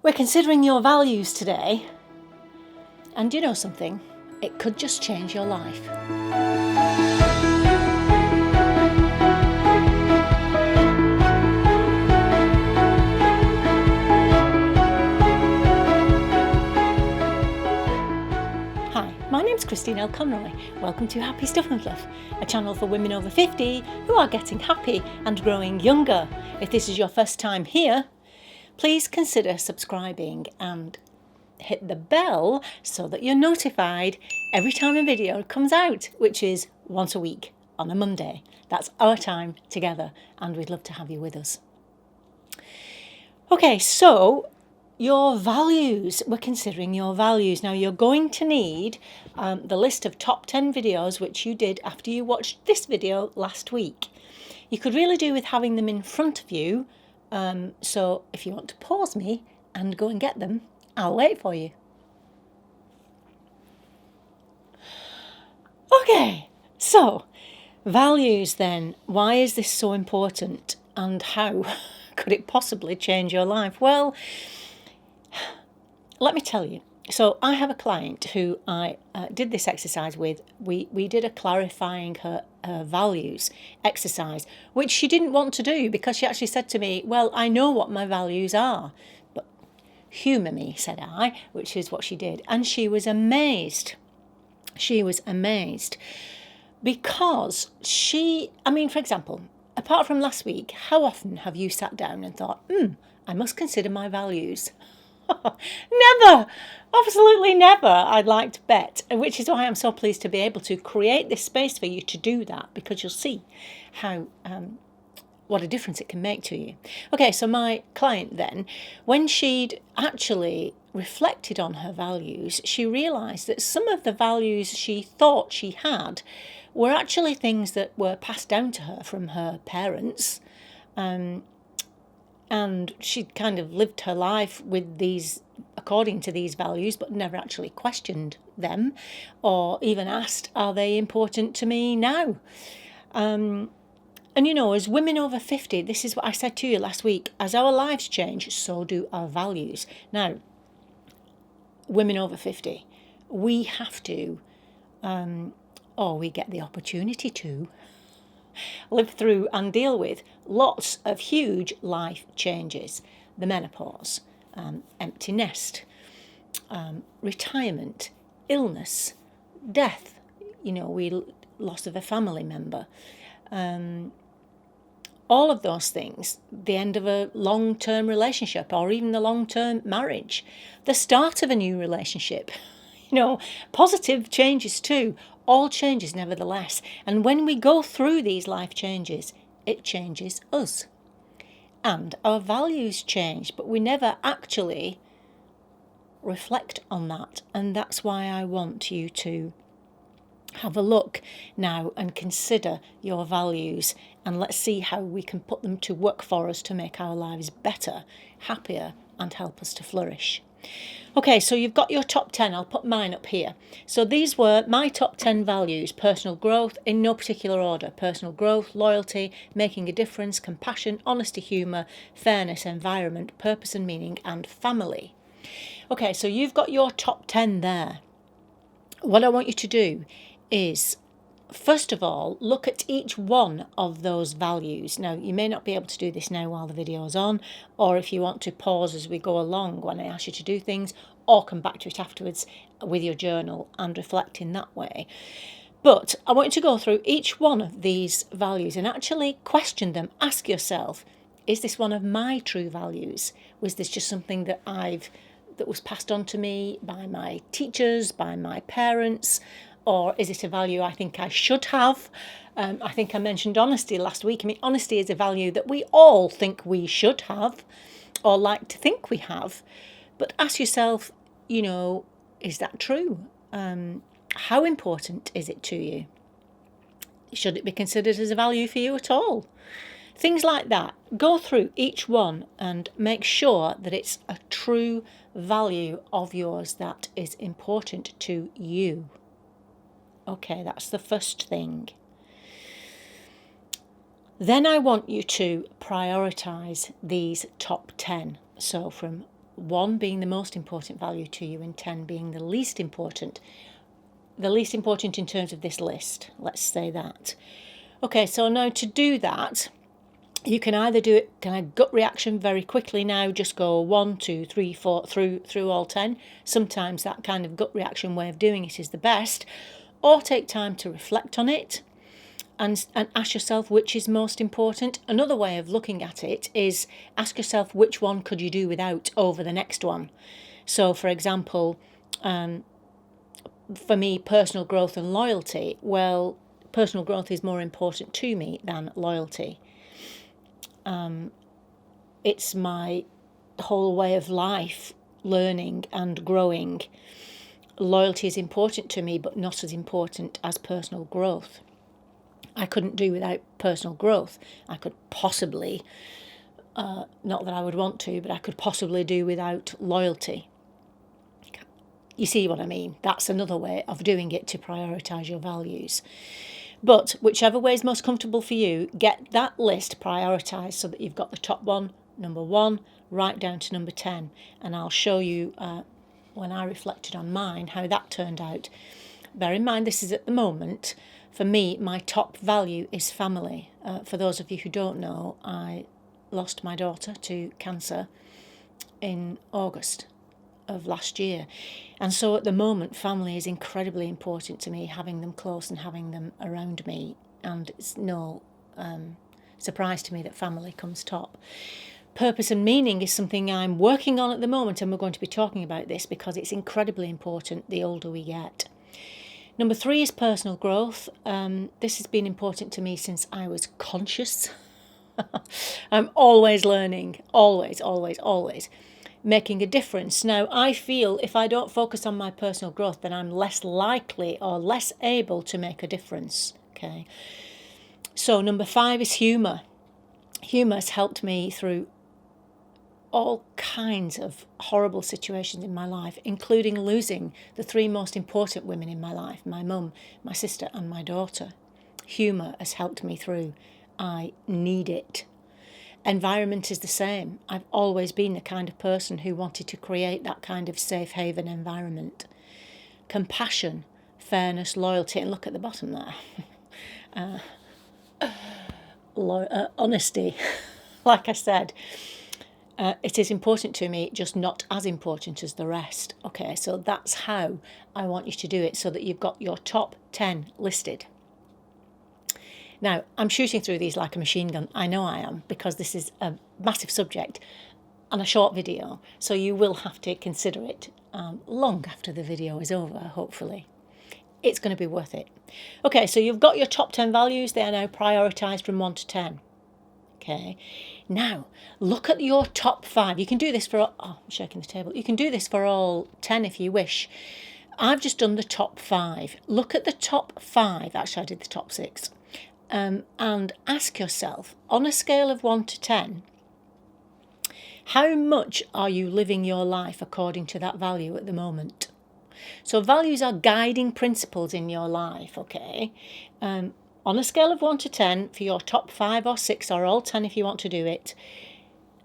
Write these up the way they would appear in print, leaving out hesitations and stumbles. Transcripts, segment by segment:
We're considering your values today, and do you know something? It could just change your life. Hi, my name's Christine L. Conroy. Welcome to Happy Stuff and Fluff, a channel for women over 50 who are getting happy and growing younger. If this is your first time here, please consider subscribing and hit the bell so that you're notified every time a video comes out, which is once a week on a Monday. That's our time together, and we'd love to have you with us. Okay, so your values. We're considering your values. Now, you're going to need the list of top 10 videos which you did after you watched this video last week. You could really do with having them in front of you. So if you want to pause me and go and get them, I'll wait for you. Okay, so values then. Why is this so important, and how could it possibly change your life? Well, let me tell you. So I have a client who I did this exercise with. We did a clarifying her values exercise, which she didn't want to do because she actually said to me, well, I know what my values are, but humour me, said I, which is what she did. And she was amazed. She was amazed because for example, apart from last week, how often have you sat down and thought, I must consider my values? Never, absolutely never, I'd like to bet, which is why I'm so pleased to be able to create this space for you to do that, because you'll see how what a difference it can make to you. Okay, so my client then, when she'd actually reflected on her values, she realised that some of the values she thought she had were actually things that were passed down to her from her parents. And she'd kind of lived her life with these, according to these values, but never actually questioned them or even asked, are they important to me now? And as women over 50, this is what I said to you last week, as our lives change, so do our values. Now, women over 50, we have to, or we get the opportunity to, live through and deal with lots of huge life changes. The menopause, empty nest, retirement, illness, death, loss of a family member, all of those things, the end of a long-term relationship or even the long-term marriage, the start of a new relationship, positive changes too. All changes nevertheless. And when we go through these life changes, it changes us. And our values change, but we never actually reflect on that. And that's why I want you to have a look now and consider your values, and let's see how we can put them to work for us to make our lives better, happier, and help us to flourish. Okay, so you've got your top 10. I'll put mine up here. So these were my top 10 values. Personal growth, in no particular order. Personal growth, loyalty, making a difference, compassion, honesty, humour, fairness, environment, purpose and meaning, and family. Okay, so you've got your top 10 there. What I want you to do is, first of all, look at each one of those values. Now, you may not be able to do this now while the video is on, or if you want to pause as we go along when I ask you to do things, or come back to it afterwards with your journal and reflect in that way. But I want you to go through each one of these values and actually question them. Ask yourself, is this one of my true values? Was this just something that was passed on to me by my teachers, by my parents? Or is it a value I think I should have? I think I mentioned honesty last week. Honesty is a value that we all think we should have or like to think we have. But ask yourself, is that true? How important is it to you? Should it be considered as a value for you at all? Things like that. Go through each one and make sure that it's a true value of yours that is important to you. Okay, that's the first thing. Then I want you to prioritise these top 10. So from 1 being the most important value to you and 10 being the least important. The least important in terms of this list, let's say that. Okay, so now to do that, you can either do it kind of gut reaction very quickly now, just go 1, 2, 3, 4 through all 10. Sometimes that kind of gut reaction way of doing it is the best. Or take time to reflect on it and ask yourself which is most important. Another way of looking at it is ask yourself which one could you do without over the next one. So, for example, for me, personal growth and loyalty, well, personal growth is more important to me than loyalty. It's my whole way of life, learning and growing. Loyalty is important to me, but not as important as personal growth. I couldn't do without personal growth. I could possibly, not that I would want to, but I could possibly do without loyalty. You see what I mean? That's another way of doing it to prioritise your values. But whichever way is most comfortable for you, get that list prioritised so that you've got the top one, number 1, right down to number 10. And I'll show you when I reflected on mine how that turned out. Bear in mind, this is at the moment. For me, my top value is family. For those of you who don't know, I lost my daughter to cancer in August of last year. And so at the moment, family is incredibly important to me, having them close and having them around me. And it's no surprise to me that family comes top. Purpose and meaning is something I'm working on at the moment, and we're going to be talking about this because it's incredibly important the older we get. Number 3 is personal growth. This has been important to me since I was conscious. I'm always learning, always, always, always. Making a difference. Now, I feel if I don't focus on my personal growth, then I'm less likely or less able to make a difference. Okay. So number 5 is humour. Humour has helped me through all kinds of horrible situations in my life, including losing the 3 most important women in my life, my mum, my sister and my daughter. Humour has helped me through. I need it. Environment is the same. I've always been the kind of person who wanted to create that kind of safe haven environment. Compassion, fairness, loyalty, and look at the bottom there. Honesty, like I said, it is important to me, just not as important as the rest. Okay, so that's how I want you to do it so that you've got your top 10 listed. Now, I'm shooting through these like a machine gun. I know I am, because this is a massive subject and a short video. So you will have to consider it long after the video is over, hopefully. It's going to be worth it. Okay, so you've got your top 10 values. They are now prioritised from 1 to 10. Okay, now look at your top 5. You can do this for, I'm shaking the table. You can do this for all 10 if you wish. I've just done the top 5. Look at the top 5. Actually, I did the top 6. And ask yourself, on a scale of 1 to 10, how much are you living your life according to that value at the moment? So values are guiding principles in your life, okay? On a scale of 1 to 10, for your top 5 or 6 or all 10 if you want to do it,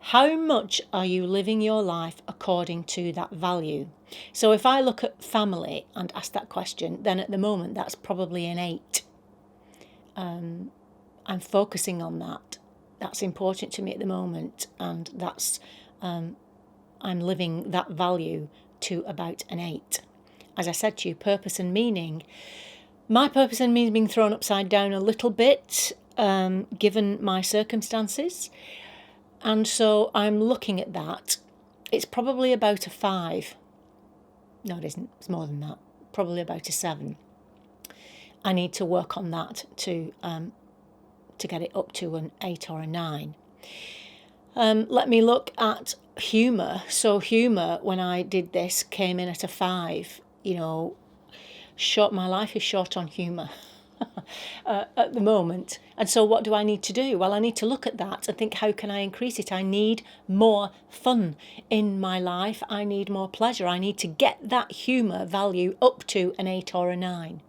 how much are you living your life according to that value? So if I look at family and ask that question, then at the moment that's probably an 8. I'm focusing on that. That's important to me at the moment, and that's I'm living that value to about an 8. As I said to you, purpose and meaning. My purpose and meaning being thrown upside down a little bit, given my circumstances, and so I'm looking at that. It's probably about a 5. No, it isn't. It's more than that. Probably about a 7. I need to work on that to get it up to an 8 or a 9. Let me look at humour. So humour, when I did this, came in at a 5. You know, my life is short on humour at the moment. And so what do I need to do? Well, I need to look at that and think, how can I increase it? I need more fun in my life. I need more pleasure. I need to get that humour value up to an 8 or a 9.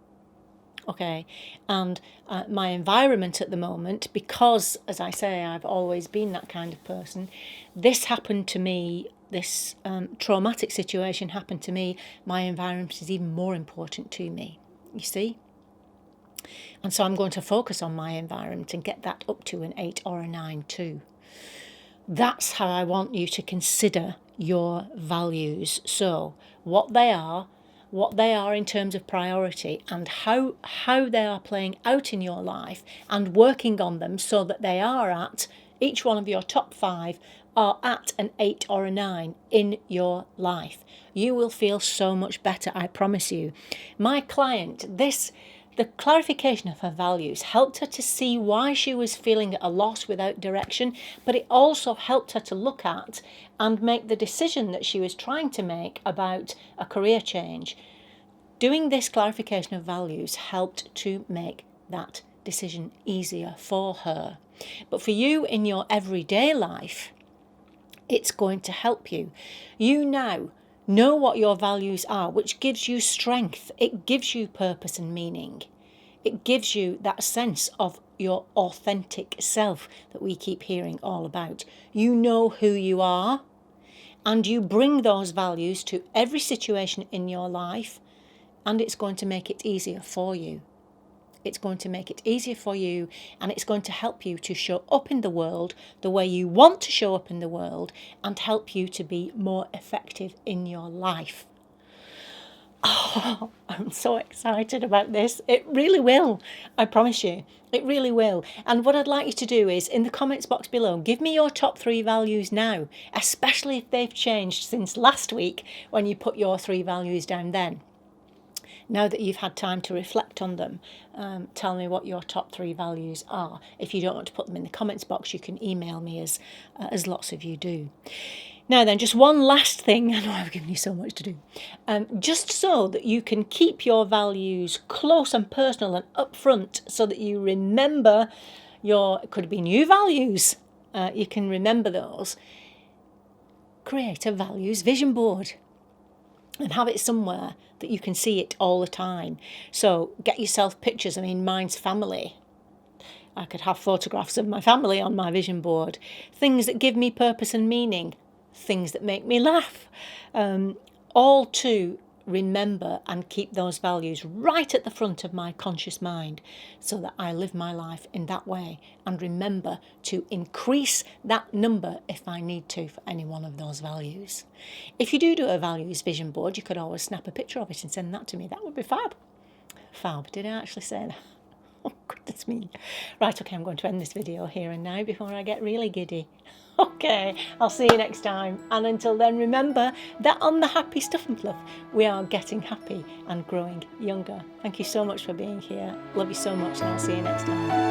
Okay, and my environment at the moment, because, as I say, I've always been that kind of person, this happened to me this traumatic situation happened to me, my environment is even more important to me, you see. And so I'm going to focus on my environment and get that up to an 8 or a 9 too. That's how I want you to consider your values. So what they are in terms of priority, and how they are playing out in your life, and working on them so that they are at, each one of your top 5 are at an 8 or a 9 in your life. You will feel so much better, I promise you. My client, the clarification of her values helped her to see why she was feeling at a loss without direction, but it also helped her to look at and make the decision that she was trying to make about a career change. Doing this clarification of values helped to make that decision easier for her. But for you in your everyday life, it's going to help you. You now know what your values are, which gives you strength. It gives you purpose and meaning. It gives you that sense of your authentic self that we keep hearing all about. You know who you are, and you bring those values to every situation in your life, and it's going to make it easier for you. It's going to make it easier for you, and it's going to help you to show up in the world the way you want to show up in the world, and help you to be more effective in your life. Oh, I'm so excited about this. It really will. I promise you. It really will. And what I'd like you to do is, in the comments box below, give me your top 3 values now, especially if they've changed since last week when you put your 3 values down then. Now that you've had time to reflect on them, tell me what your top 3 values are. If you don't want to put them in the comments box, you can email me, as lots of you do. Now then, just one last thing. I know I've given you so much to do. Just so that you can keep your values close and personal and upfront, so that you remember it could be new values. You can remember those. Create a values vision board and have it somewhere that you can see it all the time. So get yourself pictures. I mean, mine's family. I could have photographs of my family on my vision board. Things that give me purpose and meaning. Things that make me laugh. All to remember and keep those values right at the front of my conscious mind, so that I live my life in that way, and remember to increase that number if I need to for any one of those values. If you do a values vision board, you could always snap a picture of it and send that to me. That would be fab. Fab. Did I actually say that? Oh, goodness me. Right, okay, I'm going to end this video here and now before I get really giddy. Okay, I'll see you next time. And until then, remember that on the Happy Stuff and Fluff, we are getting happy and growing younger. Thank you so much for being here. Love you so much, and I'll see you next time.